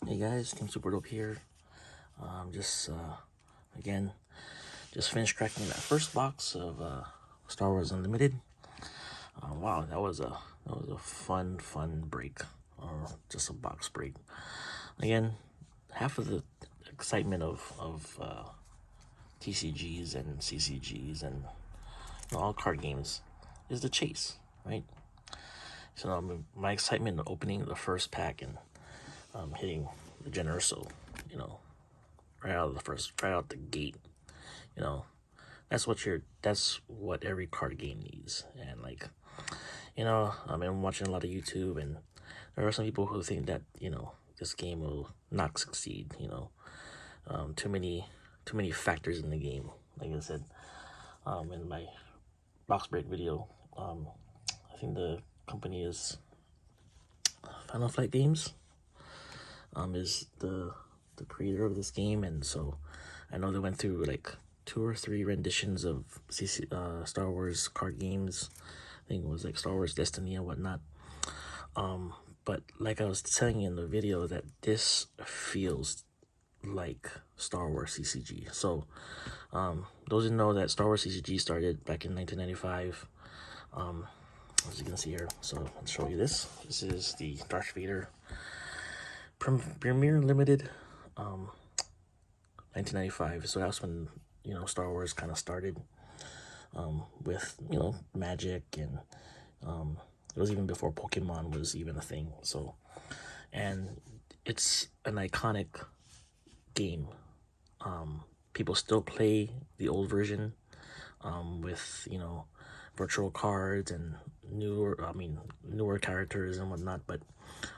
Hey guys, TeamSuperDope here. Just again, just finished cracking that first box of Star Wars Unlimited. Wow, that was a fun break, or just a box break. Again, half of the excitement of TCGs and CCGs and all card games is the chase, right? So my excitement of opening the first pack and hitting the Generoso, you know, right out the gate, you know, that's what every card game needs. And like, I'm watching a lot of YouTube, and there are some people who think that this game will not succeed. Too many factors in the game. Like I said, in my box break video, I think the company is Final Flight Games. Is the creator of this game, and so I know they went through like 2 or 3 renditions of Star Wars card games. I think it was like Star Wars Destiny and whatnot. But like I was telling you in the video, that this feels like Star Wars CCG. So, those who know that Star Wars CCG started back in 1995. As you can see here, so I'll show you this. This is the Darth Vader Premier Limited, 1995. So that's when Star Wars kind of started, with Magic, and it was even before Pokemon was even a thing. So, and it's an iconic game. People still play the old version, with virtual cards and newer characters and whatnot. But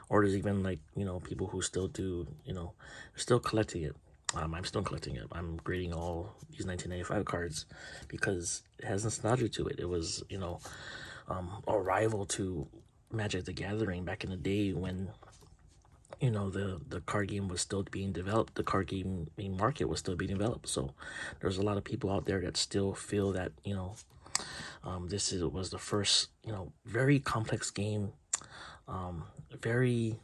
or there's even like people who still do still collecting it. I'm still collecting it. I'm grading all these 1995 cards because it has nostalgia to it. It was a rival to Magic the Gathering back in the day when the card game was still being developed. The card game market was still being developed. So there's a lot of people out there that still feel that was the first very complex game, very,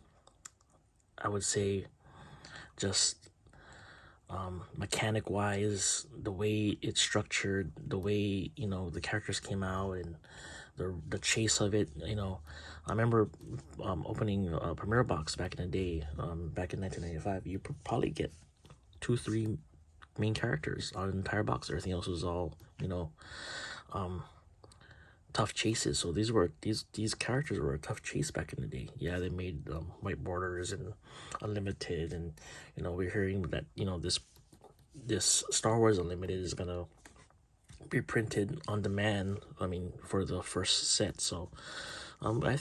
I would say, just mechanic wise, the way it's structured, the way the characters came out, and the chase of it. I remember opening a Premier box back in the day, back in 1995. You probably get 2 3 main characters on an entire box. Everything else was all tough chases. So these characters were a tough chase back in the day. Yeah, they made white borders and Unlimited, and we're hearing that this Star Wars Unlimited is gonna be printed on demand. I mean, for the first set. So,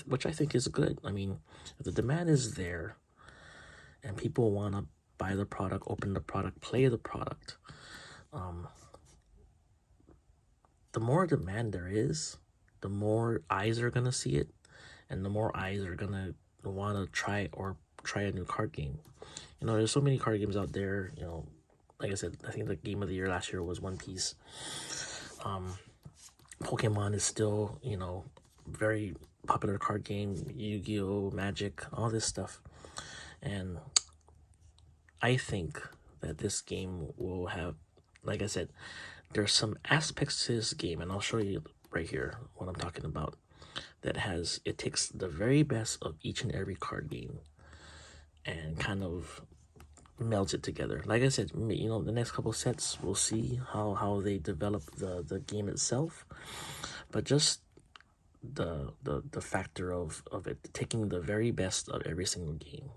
which I think is good. I mean, if the demand is there, and people want to buy the product, open the product, play the product, the more demand there is, the more eyes are gonna see it, and the more eyes are gonna want to try a new card game. There's so many card games out there. Like I said, I think the game of the year last year was One Piece. Pokemon is still very popular card game. Yu-Gi-Oh, Magic, all this stuff. And I think that this game will have, like I said, there's some aspects to this game, and I'll show you right here what I'm talking about, that it takes the very best of each and every card game and kind of melts it together. Like I said, the next couple sets, we'll see how they develop the game itself. But just the factor of it taking the very best of every single game.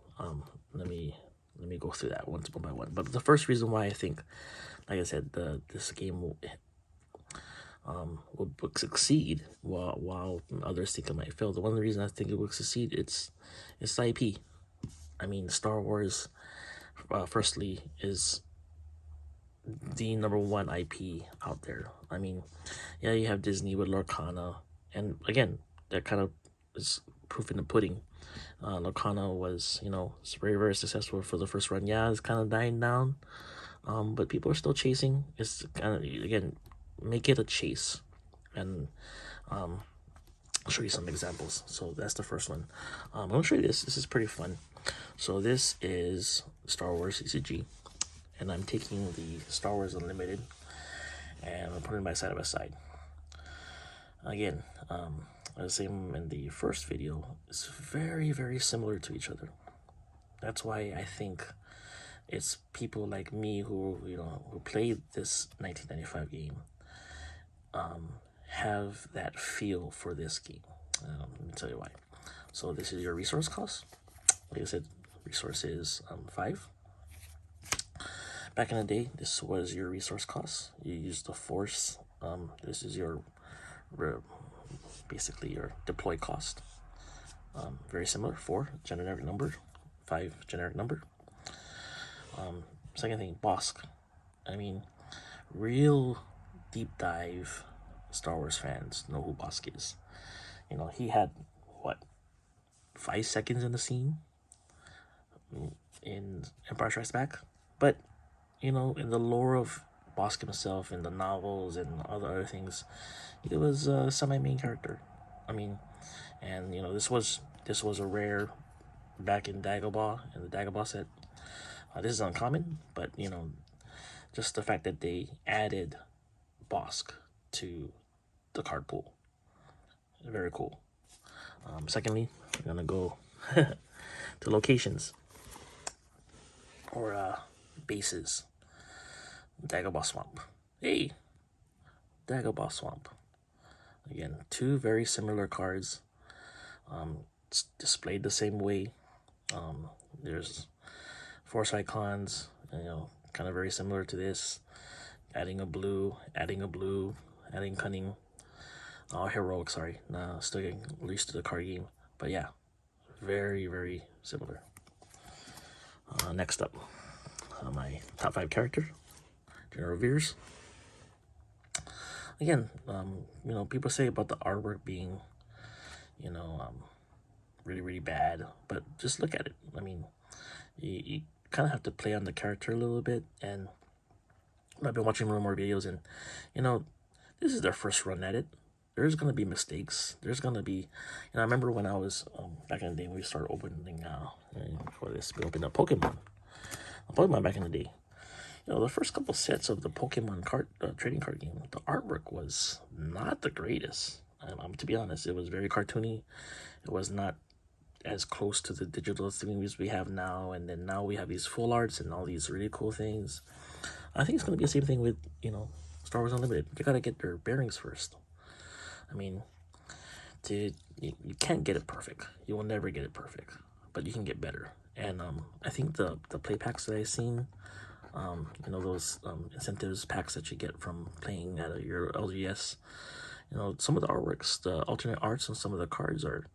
Let me go through that one by one. But the first reason why I think, like I said, this game will succeed, while others think it might fail. The one reason I think it will succeed, it's IP. I mean, Star Wars, firstly, is the #1 IP out there. I mean, yeah, you have Disney with Lorcana, and again, that kind of is proof in the pudding. Lorcana was, very successful for the first run. Yeah, it's kind of dying down, but people are still chasing. It's kind of, again, make it a chase, and I'll show you some examples. So that's the first one. I'm gonna show you this. This is pretty fun. So this is Star Wars CCG, and I'm taking the Star Wars Unlimited and I'm putting it side by side. Again, as I was saying in the first video, it's very, very similar to each other. That's why I think it's people like me who played this 1995 game have that feel for this game. Let me tell you why. So this is your resource cost. Like I said, resource is 5. Back in the day, this was your resource cost. You used the force. This is your basically your deploy cost. Very similar. 4 generic number, 5 generic number. Second thing, Bosk. I mean, real deep dive Star Wars fans know who Bosk is. You know, he had what, 5 seconds in the scene in Empire Strikes Back, but you know, in the lore of Bosk himself, in the novels and other things, it was a semi-main character. I mean, and you know, this was a rare back in Dagobah, in the Dagobah set. This is uncommon, but you know, just the fact that they added Bosk to the card pool, very cool. Secondly, we're gonna go to locations or bases. Dagobah Swamp. Hey, Dagobah Swamp. Again, 2 very similar cards. It's displayed the same way. There's Force icons, you know, kind of very similar to this. Adding a blue, adding cunning. Oh, heroic, sorry. Nah, still getting used to the card game. But yeah, very, very similar. Next up, my top 5 character, General Veers. Again, you know, people say about the artwork being, you know, really, really bad, but just look at it. I mean, you kind of have to play on the character a little bit, and I've been watching more and more videos, and you know, this is their first run at it. There's gonna be mistakes. There's gonna be, you know, I remember when I was back in the day when we started opening for this, we opened up Pokemon back in the day. You know, the first couple sets of the Pokemon card trading card game, the artwork was not the greatest. To be honest, it was very cartoony. It was not as close to the digital things we have now, and then now we have these full arts and all these really cool things. I think it's going to be the same thing with, you know, Star Wars Unlimited. You got to get their bearings first. I mean, you can't get it perfect. You will never get it perfect, but you can get better. And I think the play packs that I've seen, you know, those incentives packs that you get from playing at your LGS, you know, some of the artworks, the alternate arts on some of the cards are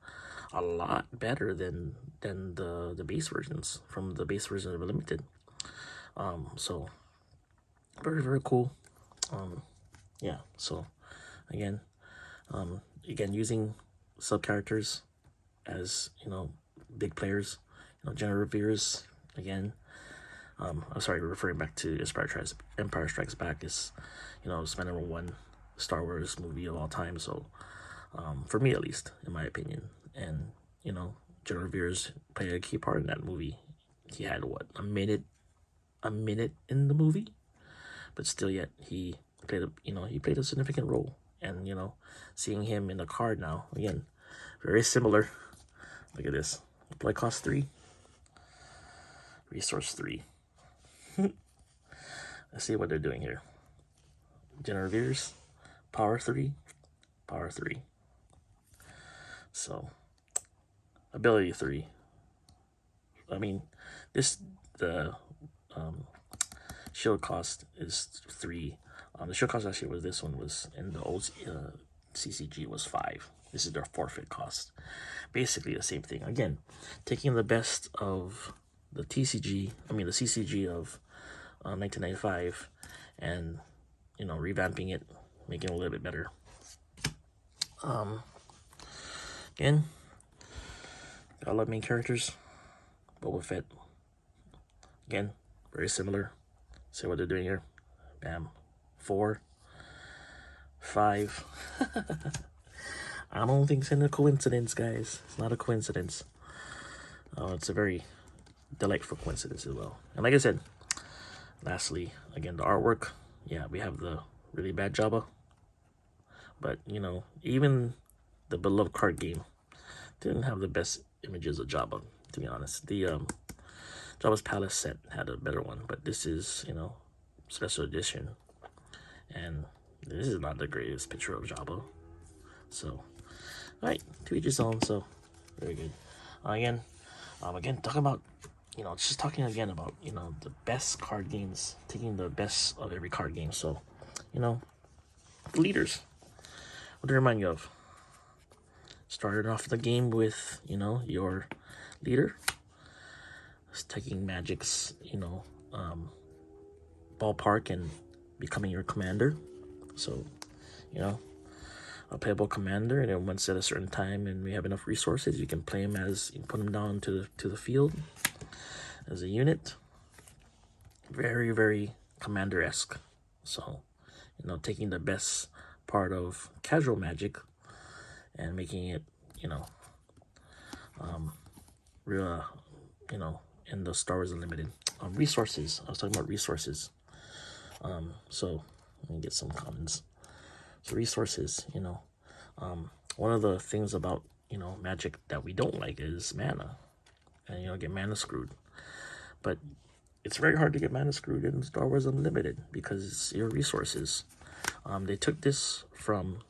a lot better than the base versions from the base version of Limited. So very, very cool. Yeah, so again, using sub characters as, you know, big players, you know, General Veers, again, I'm sorry, referring back to Empire Strikes Back is, you know, it's my #1 Star Wars movie of all time. So, for me at least, in my opinion, and you know, General Veers played a key part in that movie. He had what, a minute in the movie, but still, yet he played a significant role. And you know, seeing him in the card now, again, very similar. Look at this. Play cost 3, resource 3. Let's see what they're doing here. General Veers, power 3, power 3. So, ability 3. I mean, the shield cost is 3. The shield cost actually was, this one was in the old CCG was 5. This is their forfeit cost. Basically the same thing. Again, taking the best of the CCG of 1995, and you know, revamping it, making it a little bit better. Again, got a lot of main characters. Boba Fett. Again, very similar. See what they're doing here. Bam. 4, 5. I don't think it's a coincidence, guys. It's not a coincidence. It's a very delightful coincidence as well. And like I said, lastly, again, the artwork. Yeah, we have the really bad Jabba, but you know, even the beloved card game didn't have the best images of Jabba. To be honest, the Jabba's Palace set had a better one, but this is, you know, special edition, and this is not the greatest picture of Jabba. So, all right, to each his own. So, very good. Again, talking about, you know, just talking again about, you know, the best card games, taking the best of every card game. So, you know, leaders. What do they remind you of? Started off the game with, you know, your leader. Taking Magic's, you know, ballpark and becoming your commander. So, you know, a playable commander, and then once at a certain time and we have enough resources, you can play him as, you can put him down to the field as a unit. Very, very commander-esque. So, you know, taking the best part of casual Magic and making it, you know, real, you know, in the Star Wars Unlimited. Resources. I was talking about resources. So let me get some comments. So resources, you know, one of the things about, you know, Magic that we don't like is mana, and you know, get mana screwed. But it's very hard to get mana screwed in Star Wars Unlimited because it's your resources. They took this from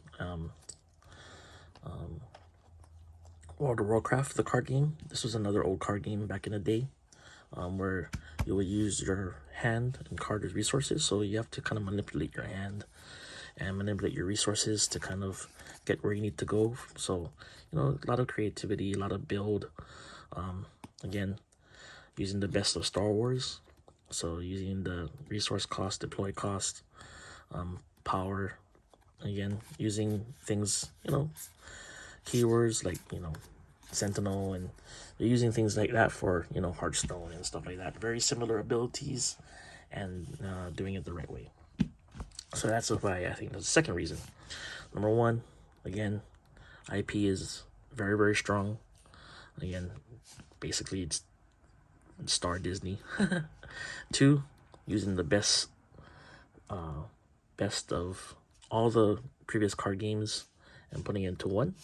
World of Warcraft, the card game. This was another old card game back in the day, where you would use your hand and card as resources. So you have to kind of manipulate your hand and manipulate your resources to kind of get where you need to go. So, you know, a lot of creativity, a lot of build. Again, using the best of Star Wars. So using the resource cost, deploy cost, power. Again, using things, you know, keywords like, you know, Sentinel, and they're using things like that for, you know, Hearthstone and stuff like that. Very similar abilities, and doing it the right way. So that's why I think that's the second reason. Number one, again, IP is very, very strong. Again, basically it's Star Disney. Two, using the best of all the previous card games and putting it into one.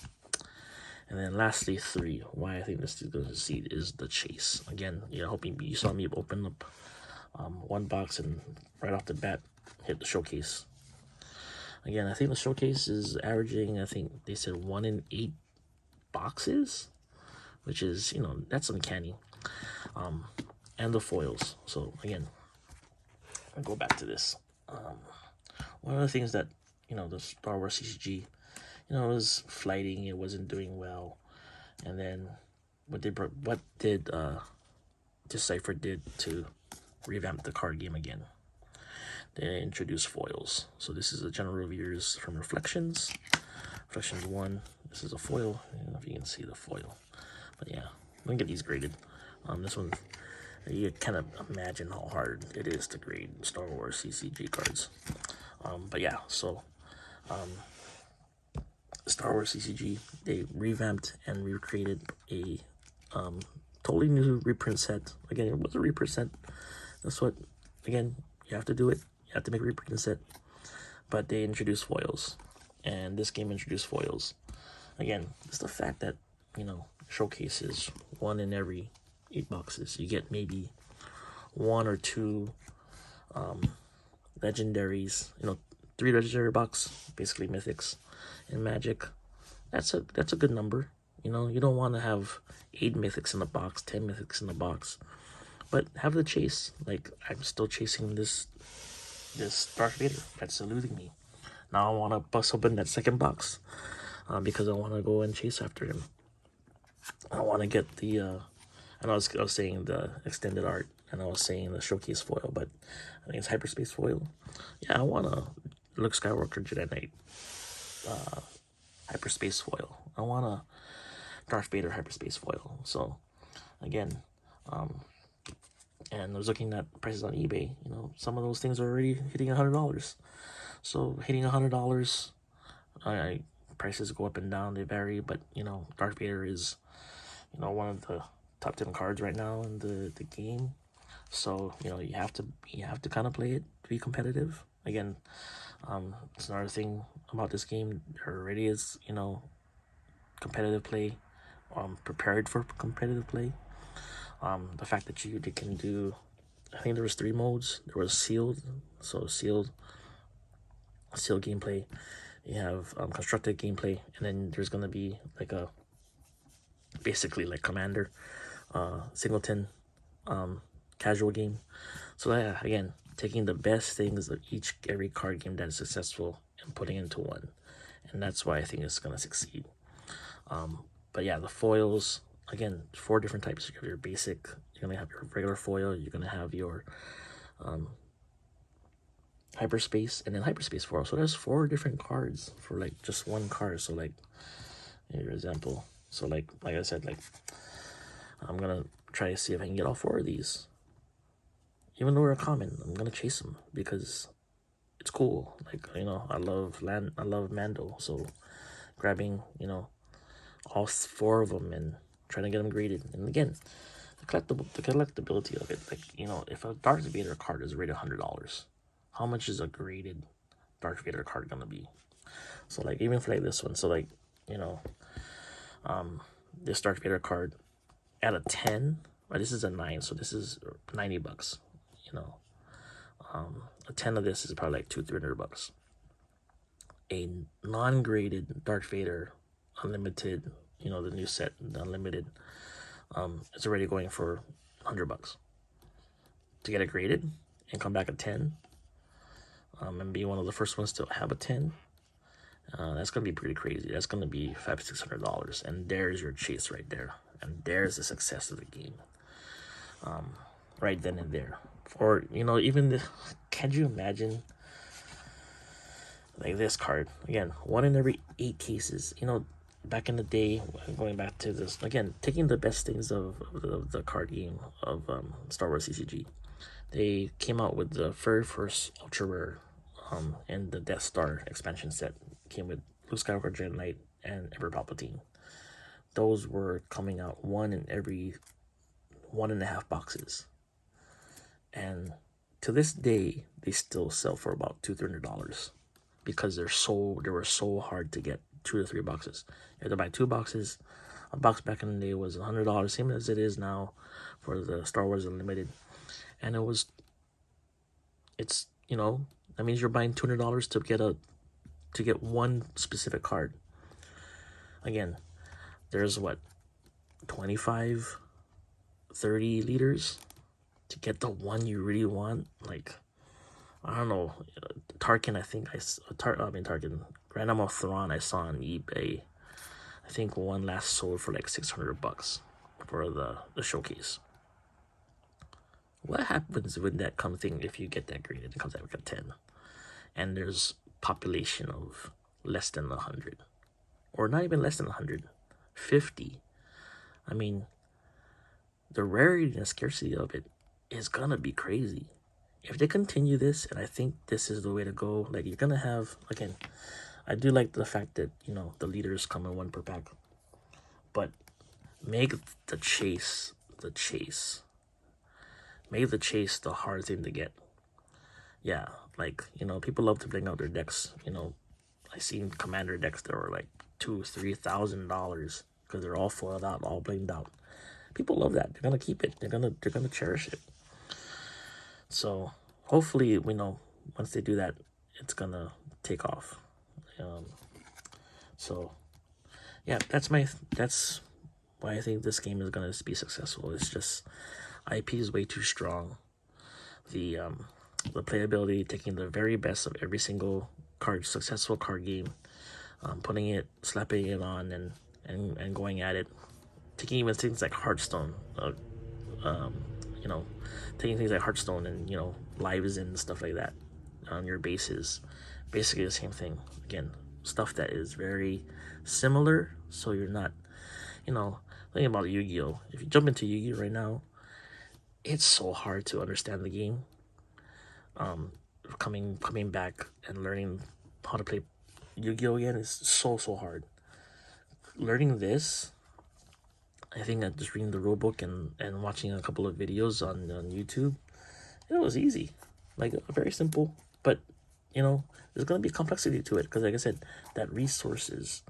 And then lastly, three, why I think this is going to succeed is the chase. Again, you know, hoping you saw me open up one box and right off the bat hit the showcase. Again, I think the showcase is averaging, I think they said 1 in 8 boxes, which is, you know, that's uncanny. And the foils. So again, I'll go back to this. One of the things that, you know, the Star Wars CCG, you know, it was flighting, it wasn't doing well. And then what did Decipher did to revamp the card game again? They introduced foils. So this is a general reviewers from Reflections. Reflections 1. This is a foil. I don't know if you can see the foil. But yeah, I'm gonna get these graded. This one, you kind of imagine how hard it is to grade Star Wars CCG cards. But yeah, so Star Wars CCG, they revamped and recreated a totally new reprint set. Again, it was a reprint set. That's what, again, you have to do it. You have to make a reprint set. But they introduced foils, and this game introduced foils. Again, it's the fact that, you know, showcases 1 in every 8 boxes. You get maybe 1 or 2 legendaries, you know, 3 legendary box, basically mythics in Magic. That's a good number. You know, you don't want to have 8 mythics in the box, 10 mythics in the box, but have the chase. Like, I'm still chasing this Darth Vader that's eluding me. Now I want to bust open that second box because I want to go and chase after him. I want to get the and I was saying the extended art, and I was saying the showcase foil, but I think it's hyperspace foil. Yeah, I want a Luke Skywalker Jedi Knight hyperspace foil. I want a Darth Vader hyperspace foil. So again, and I was looking at prices on eBay. You know, some of those things are already hitting $100. So hitting $100, prices go up and down. They vary, but you know, Darth Vader is, you know, one of the top 10 cards right now in the game. So you know you have to kind of play it to be competitive. Again, it's another thing about this game. There already is, you know, competitive play, prepared for competitive play. The fact that they can do, I think there was 3 modes. There was sealed, so sealed gameplay. You have constructed gameplay, and then there's gonna be like a basically like commander, singleton, casual game. So yeah, again, taking the best things of every card game that is successful and putting into one, and that's why I think it's gonna succeed. But yeah, the foils, again, 4 different types. You have your basic, you're gonna have your regular foil, you're gonna have your hyperspace, and then hyperspace foil. So there's 4 different cards for like just one card. So like, your example. So like I said, like I'm gonna try to see if I can get all 4 of these. Even though they're common, I'm gonna chase them because it's cool. Like, you know, I love Mando, so grabbing, you know, all 4 of them and trying to get them graded. And again, the collectability of it, like, you know, if a Darth Vader card is rated $100, how much is a graded Darth Vader card gonna be? So like, even for like this one, so like, you know, this Darth Vader card at a 10, right, this is a 9, so this is $90. You know, a 10 of this is probably like $200-300. A non-graded Darth Vader Unlimited, you know, the new set, the Unlimited, it's already going for $100. To get it graded and come back at 10, and be one of the first ones to have a 10, that's gonna be pretty crazy. That's gonna be $500-600, and there's your chase right there, and there's the success of the game, right then and there. Or, you know, even can you imagine like this card again? 1 in every 8 cases. You know, back in the day, going back to this again, taking the best things of the card game of Star Wars CCG. They came out with the very first ultra rare, and the Death Star expansion set came with Luke Skywalker, Jedi Knight, and Emperor Palpatine. Those were coming out 1 in every 1.5 boxes, and to this day they still sell for about $200-300 because they were so hard to get. 2 to 3 boxes. You had to buy 2 boxes. A box back in the day was $100, same as it is now for the Star Wars Unlimited. And it's, you know, that means you're buying $200 to get one specific card. Again, there's what, 25, 30 liters to get the one you really want. Like, I don't know, Tarkin, Tarkin, Grand Admiral Thrawn, I saw on eBay. I think one last sold for like $600 for the showcase. What happens when that if you get that graded, it comes out like a 10, and there's population of less than 100, or not even less than 100, 50. I mean, the rarity and scarcity of it is gonna be crazy. If they continue this, and I think this is the way to go, like, you're gonna have, again, I do like the fact that, you know, the leaders come in 1 per pack, but make the chase the hard thing to get. Yeah, like, you know, people love to bring out their decks. You know, I seen commander decks that were like $2,000-3,000 because they're all foiled out, all blinged out. People love that. They're gonna keep it. They're gonna cherish it. So hopefully, we know once they do that, it's gonna take off. So yeah, that's why I think this game is gonna be successful. It's just IP is way too strong. The playability, taking the very best of every single successful card game, slapping it on, and going at it. Taking even things like Hearthstone, you know, taking things like Hearthstone and, you know, lives and stuff like that on your bases. Basically the same thing. Again, stuff that is very similar, so you're not, you know, thinking about Yu-Gi-Oh! If you jump into Yu-Gi-Oh! Right now, it's so hard to understand the game. Coming back and learning how to play Yu-Gi-Oh! Again is so hard. Learning this, I think that just reading the rule book and watching a couple of videos on YouTube, it was easy, like very simple. But you know, there's gonna be complexity to it because, like I said, that resources.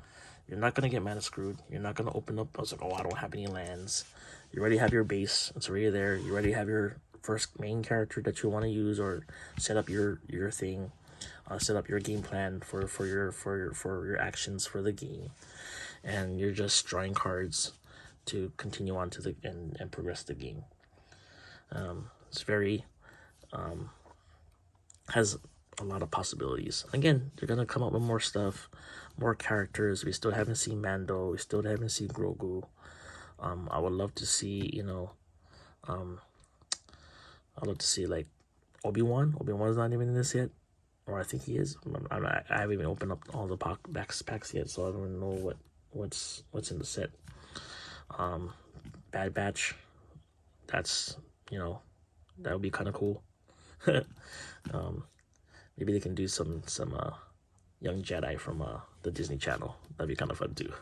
You're not gonna get mana screwed. You're not gonna open up. I was like, oh, I don't have any lands. You already have your base. It's already there. You already have your first main character that you want to use, or set up your thing, set up your game plan for your actions for the game, and you're just drawing cards to continue on to the and progress the game. It's very has a lot of possibilities. Again, they're gonna come up with more stuff, more characters. We still haven't seen Mando. We still haven't seen Grogu. I would love to see, you know, I'd love to see like Obi-Wan. Obi-Wan's not even in this yet, or I think he is. I haven't even opened up all the packs yet, so I don't know what's in the set. Bad Batch. That's, you know, that would be kind of cool. Maybe they can do some young Jedi from the Disney Channel. That'd be kind of fun too.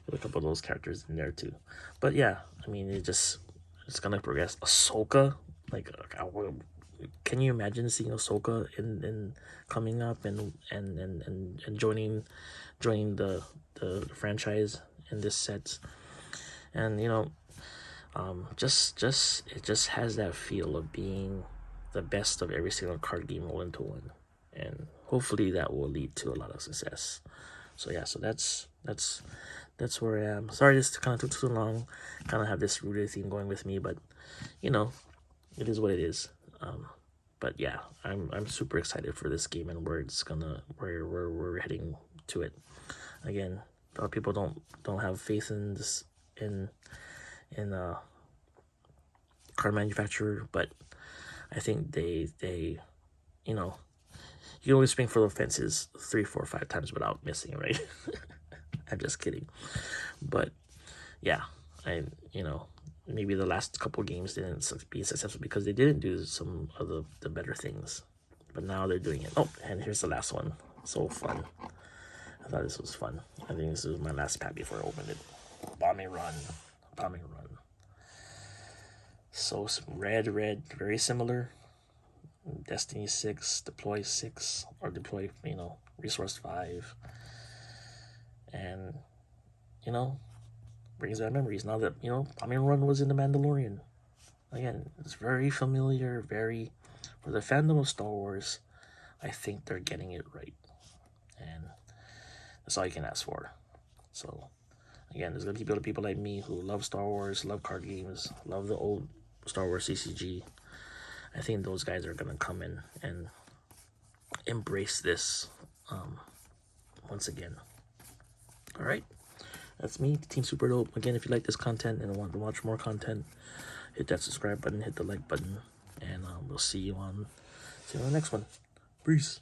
Get a couple of those characters in there too. But yeah, I mean, it's gonna progress. Ahsoka, like, can you imagine seeing Ahsoka in coming up and joining the franchise in this set? And you know, it just has that feel of being the best of every single card game rolled into one, and hopefully that will lead to a lot of success. So yeah, so that's where I am. Sorry this kind of took too long. Kind of have this rooted theme going with me, but you know, it is what it is. But yeah, I'm super excited for this game and where it's gonna where we're heading to it. Again, a lot of people don't have faith in this in card manufacturer, but I think they you know, you can only swing for the fences 3, 4, 5 times without missing, right? I'm just kidding. But yeah, you know, maybe the last couple games didn't be successful because they didn't do some of the better things, but now they're doing it. Oh, and here's the last one. So fun. I thought this was fun. I think this was my last pack before I opened it. Bombing Run. So red, very similar. Destiny 6, Deploy 6, or Deploy, you know, Resource 5. And, you know, brings back memories. Now that, you know, Bombing Run was in The Mandalorian. Again, it's very familiar, very, for the fandom of Star Wars, I think they're getting it right. And that's all you can ask for. So, again, there's going to be people like me who love Star Wars, love card games, love the old Star Wars CCG. I think those guys are going to come in and embrace this once again. All right. That's me, TeamSuperDope. Again, if you like this content and want to watch more content, hit that subscribe button, hit the like button, and we'll see you on the next one. Peace.